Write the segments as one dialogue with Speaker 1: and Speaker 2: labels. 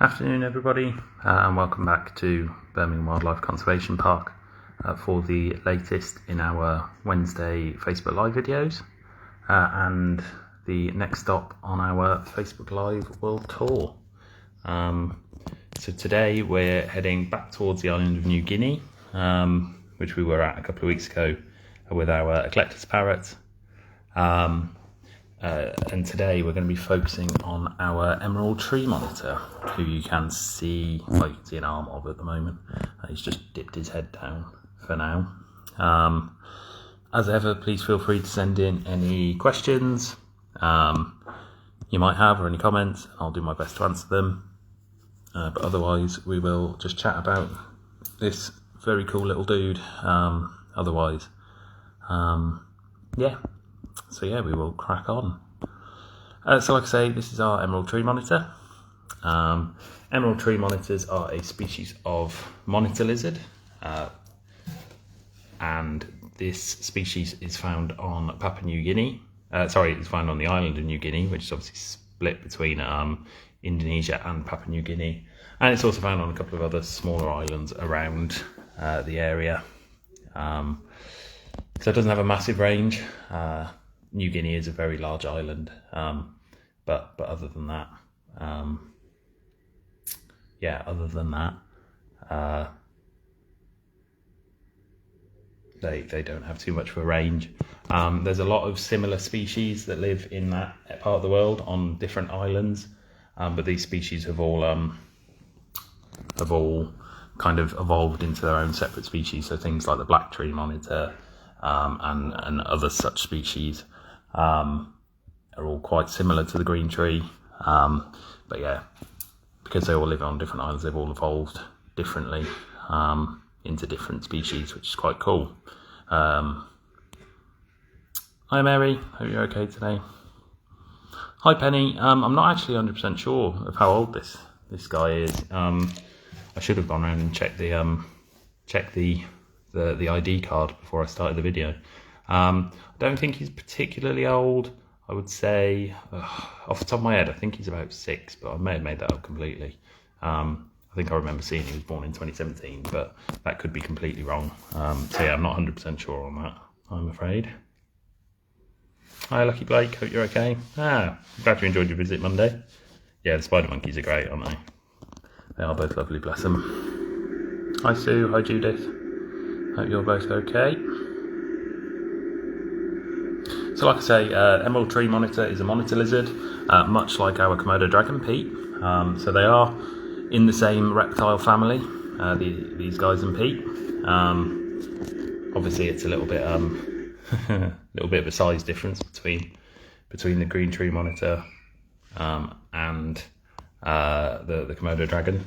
Speaker 1: Afternoon everybody, and welcome back to Birmingham Wildlife Conservation Park for the latest in our Wednesday Facebook Live videos and the next stop on our Facebook Live World Tour. So today we're heading back towards the island of New Guinea, which we were at a couple of weeks ago with our eclectus parrot. And today we're going to be focusing on our emerald tree monitor, who you can see, well, you can see an arm of at the moment. He's just dipped his head down for now. As ever, please feel free to send in any questions you might have or any comments. I'll do my best to answer them. But otherwise, we will just chat about this very cool little dude. We will crack on. So like I say, this is our emerald tree monitor. Emerald tree monitors are a species of monitor lizard, and this species is found on Papua New Guinea. It's found on the island of New Guinea, which is obviously split between Indonesia and Papua New Guinea, and it's also found on a couple of other smaller islands around the area. So it doesn't have a massive range. New Guinea is a very large island, but other than that, they don't have too much of a range. There's a lot of similar species that live in that part of the world on different islands, but these species have all kind of evolved into their own separate species. So things like the black tree monitor and other such species are all quite similar to the green tree, but yeah, because they all live on different islands, they've all evolved differently into different species, which is quite cool. Hi Mary, hope you're okay today. Hi Penny. I'm not actually 100% sure of how old this guy is. I should have gone around and checked the ID card before I started the video. I don't think he's particularly old. I would say, off the top of my head, I think he's about 6, but I may have made that up completely. I think I remember seeing he was born in 2017, but that could be completely wrong. So yeah, I'm not 100% sure on that, I'm afraid. Hi Lucky Blake, hope you're okay. Glad you enjoyed your visit Monday. Yeah, the spider monkeys are great, aren't they? They are both lovely, bless them. Hi Sue, hi Judith. Hope you're both okay. So like I say, emerald tree monitor is a monitor lizard, much like our Komodo dragon, Pete. So they are in the same reptile family, these guys and Pete. Obviously it's a little bit little bit of a size difference between the green tree monitor and the Komodo dragon.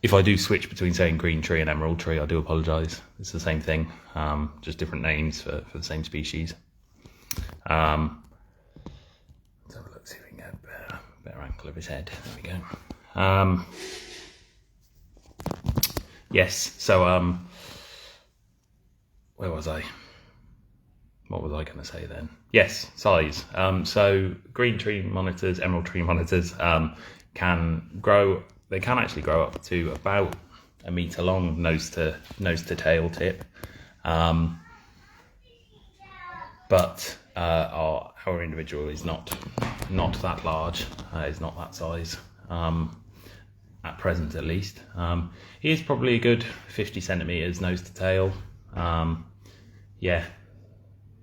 Speaker 1: If I do switch between saying green tree and emerald tree, I do apologise. It's the same thing, just different names for the same species. Let's have a look, see if we can get a better angle of his head. There we go. Yes, so where was I? What was I going to say then? Yes, size. So green tree monitors, emerald tree monitors can grow. They can actually grow up to about 1 metre long, nose to tail tip. But our individual is not that large. Is not that size at present, at least. He is probably a good 50 centimetres nose to tail. Yeah,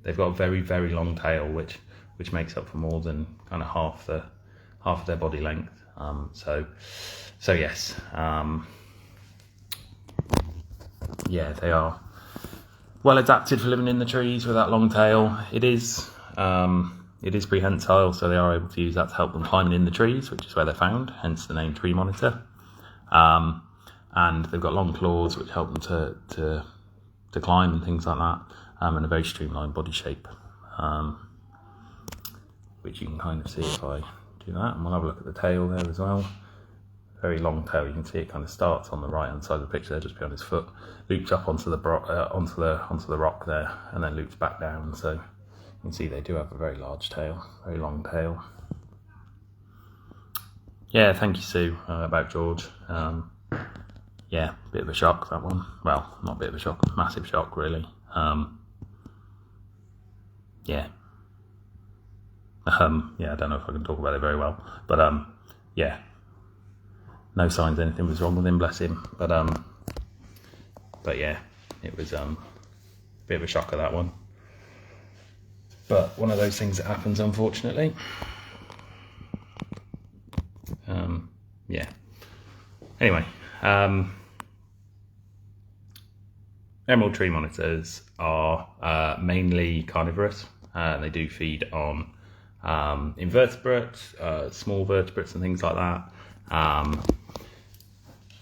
Speaker 1: they've got a very, very long tail, which makes up for more than kind of half of their body length. So yes, they are well adapted for living in the trees with that long tail. It is prehensile, so they are able to use that to help them climbing in the trees, which is where they're found, hence the name tree monitor. And they've got long claws which help them to climb and things like that, and a very streamlined body shape, which you can kind of see if I do that. And we'll have a look at the tail there as well. Very long tail. You can see it kind of starts on the right hand side of the picture there, just beyond his foot, loops up onto the rock there, and then loops back down. So you can see they do have a very large tail, very long tail. yeah, thank you, Sue, about George. Yeah, bit of a shock, that one. Well, not a bit of a shock, massive shock, really. Yeah. Yeah, I don't know if I can talk about it very well, but yeah, no signs anything was wrong with him, bless him. But yeah, it was a bit of a shocker, that one. But one of those things that happens, unfortunately. Yeah. Anyway, emerald tree monitors are mainly carnivorous. They do feed on invertebrates, small vertebrates and things like that.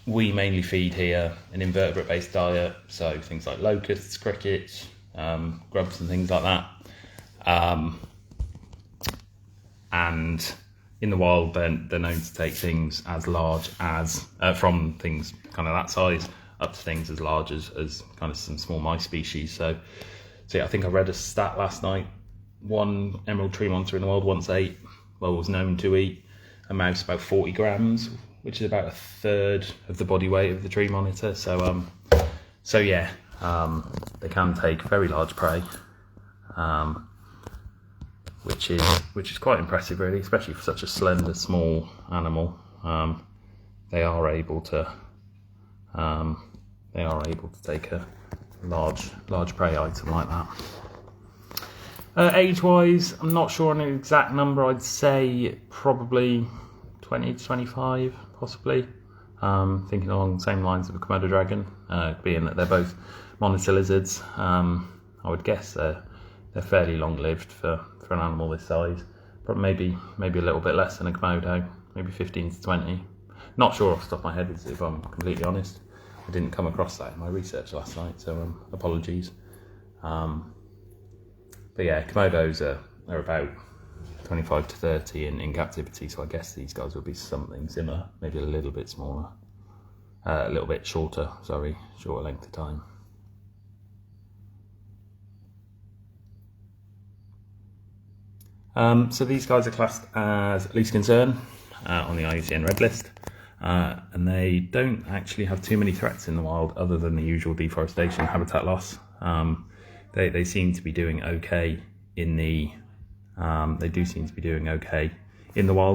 Speaker 1: We mainly feed here an invertebrate-based diet, so things like locusts, crickets, grubs and things like that. And in the wild, they're known to take things as large as, from things kind of that size up to things as large as kind of some small mice species. So yeah, I think I read a stat last night. One emerald tree monitor in the world once was known to eat a mouse about 40 grams, which is about a third of the body weight of the tree monitor. So yeah, they can take very large prey, which is quite impressive, really, especially for such a slender, small animal. They are able to take a large prey item like that. Age-wise, I'm not sure on an exact number. I'd say probably 20 to 25, possibly. Thinking along the same lines of a Komodo dragon, being that they're both monitor lizards. I would guess they're fairly long-lived for an animal this size, but maybe a little bit less than a Komodo, maybe 15 to 20. Not sure off the top of my head, if I'm completely honest. I didn't come across that in my research last night, so apologies. But yeah, Komodos are about 25 to 30 in captivity, so I guess these guys would be something similar, maybe a little bit smaller, a little bit shorter length of time. So these guys are classed as least concern on the IUCN Red List, and they don't actually have too many threats in the wild other than the usual deforestation, habitat loss. They seem to be doing okay in the wild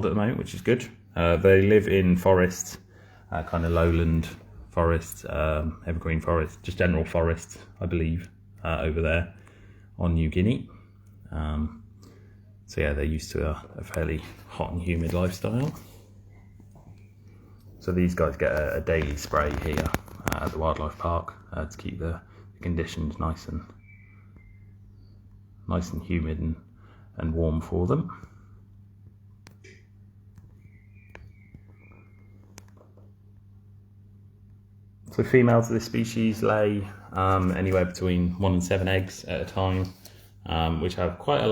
Speaker 1: at the moment, which is good. They live in forests, kind of lowland forests, evergreen forests, just general forests, I believe, over there on New Guinea. So yeah, they're used to a fairly hot and humid lifestyle. So these guys get a daily spray here at the wildlife park to keep the conditions nice and humid and warm for them. So females of this species lay anywhere between 1 and 7 eggs at a time, which have quite a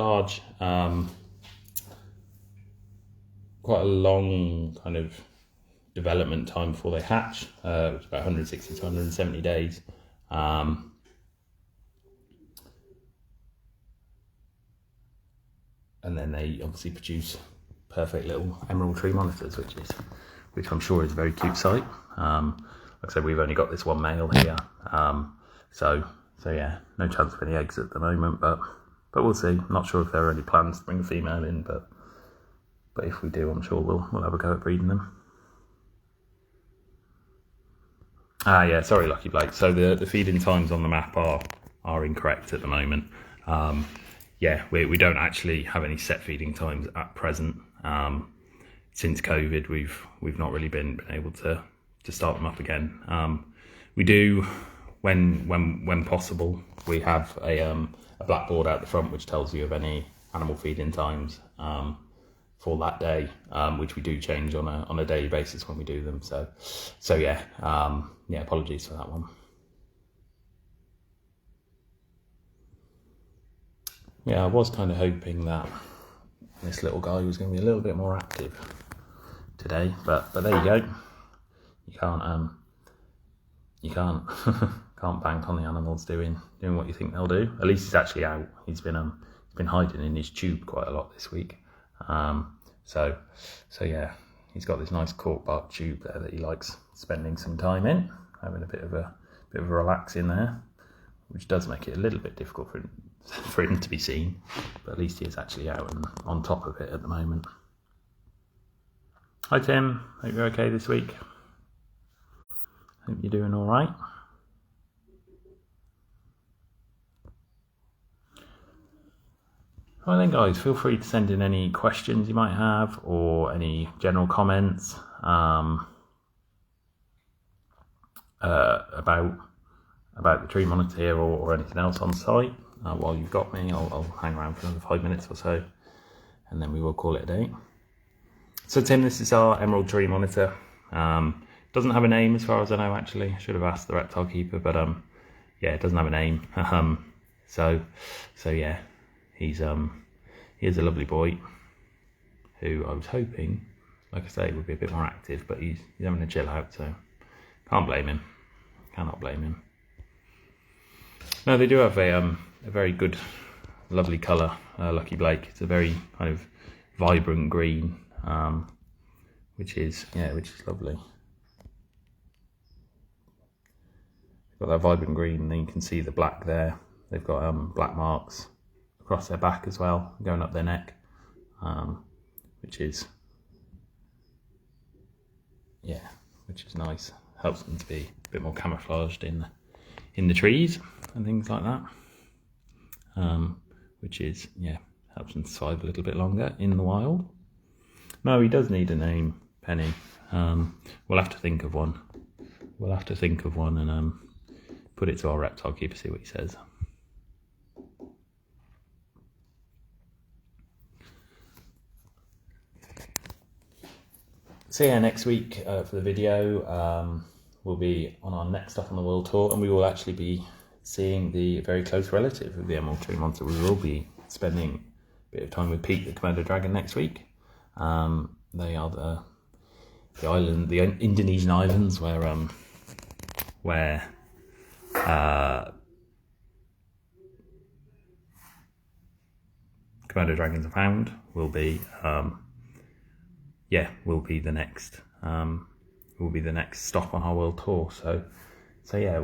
Speaker 1: long kind of development time before they hatch, which is about 160 to 170 days. And then they obviously produce perfect little emerald tree monitors, which I'm sure is a very cute sight. Like I said, we've only got this one male here, so yeah, no chance of any eggs at the moment, but we'll see. I'm not sure if there are any plans to bring a female in, but if we do, I'm sure we'll have a go at breeding them. Yeah, sorry, Lucky Blake. So the feeding times on the map are incorrect at the moment. Yeah, we don't actually have any set feeding times at present. Since COVID, we've not really been able to start them up again. We do, when possible, we have a blackboard out the front which tells you of any animal feeding times for that day, which we do change on a daily basis when we do them. So yeah, apologies for that one. Yeah, I was kind of hoping that this little guy was going to be a little bit more active today, but there you go. You can't bank on the animals doing what you think they'll do. At least he's actually out. He's been hiding in his tube quite a lot this week. So yeah, he's got this nice cork bark tube there that he likes spending some time in, having a bit of a relax in there, which does make it a little bit difficult for him to be seen, but at least he is actually out and on top of it at the moment. Hi Tim, hope you're okay this week. Hope you're doing all right. Well then guys, feel free to send in any questions you might have or any general comments about the tree monitor here or anything else on site. While you've got me, I'll hang around for another 5 minutes or so, and then we will call it a day. So Tim, this is our emerald tree monitor. Doesn't have a name as far as I know, actually. I should have asked the reptile keeper, but yeah, it doesn't have a name. So yeah, he is a lovely boy who I was hoping, like I say, would be a bit more active, but he's having a chill out, so can't blame him. Cannot blame him. No, they do have a very good, lovely colour, Lucky Blake. It's a very kind of vibrant green, which is lovely. Got that vibrant green, and then you can see the black there. They've got black marks across their back as well, going up their neck, which is nice. Helps them to be a bit more camouflaged in the trees and things like that, which is, helps them survive a little bit longer in the wild. No, he does need a name, Penny. We'll have to think of one. And put it to our reptile keeper, see what he says. So yeah, next week for the video, we'll be on our next stop on the world tour, and we will actually be seeing the very close relative of the emerald tree monitor. We will be spending a bit of time with Pete, the Komodo dragon, next week. They are the Indonesian islands where Komodo dragons are found. Will be the next stop on our world tour. So yeah,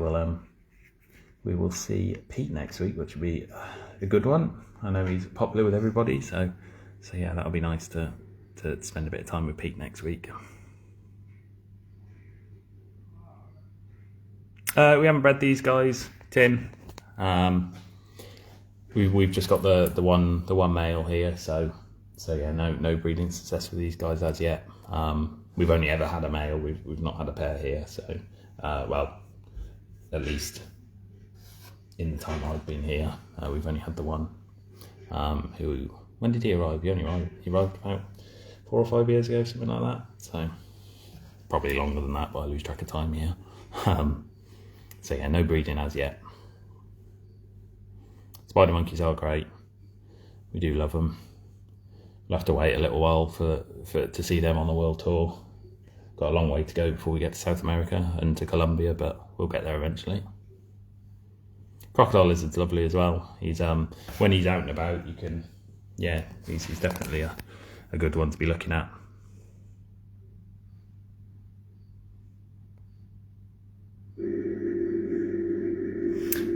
Speaker 1: we will see Pete next week, which will be a good one. I know he's popular with everybody, so yeah, that'll be nice to spend a bit of time with Pete next week. We haven't bred these guys, Tim. We've just got the one male here, so yeah, no breeding success with these guys as yet. We've only ever had a male. We've not had a pair here, so well, at least in the time I've been here, we've only had the one. When did he arrive? He arrived about 4 or 5 years ago, something like that. So probably longer than that, but I lose track of time here. So yeah, no breeding as yet. Spider monkeys are great. We do love them. We'll have to wait a little while to see them on the world tour. Got a long way to go before we get to South America and to Colombia, but we'll get there eventually. Crocodile lizard's lovely as well. He's when he's out and about, you can, he's definitely a good one to be looking at.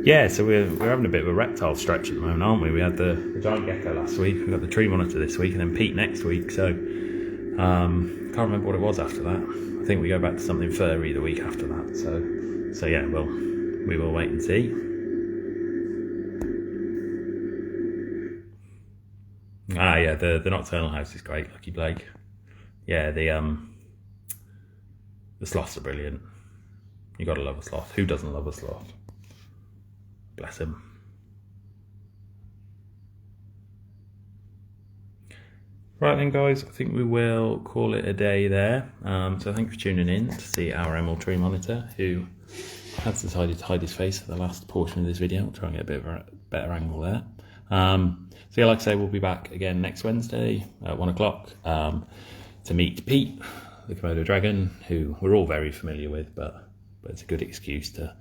Speaker 1: Yeah, so we're having a bit of a reptile stretch at the moment, aren't we? We had the giant gecko last week, we've got the tree monitor this week, and then Pete next week, so can't remember what it was after that. I think we go back to something furry the week after that, so yeah, we will wait and see. Yeah, the nocturnal house is great, Lucky Blake. Yeah, the sloths are brilliant. You gotta love a sloth. Who doesn't love a sloth? Bless him. Right then guys, I think we will call it a day there. So thank you for tuning in to see our emerald tree monitor, who has decided to hide his face for the last portion of this video. I'll try and get a bit of a better angle there. So yeah, like I say, we'll be back again next Wednesday at 1 o'clock to meet Pete, the Komodo dragon, who we're all very familiar with, but it's a good excuse to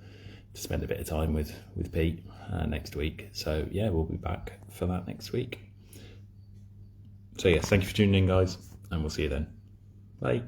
Speaker 1: spend a bit of time with Pete next week. So yeah, we'll be back for that next week. So yes, thank you for tuning in guys, and we'll see you then. Bye.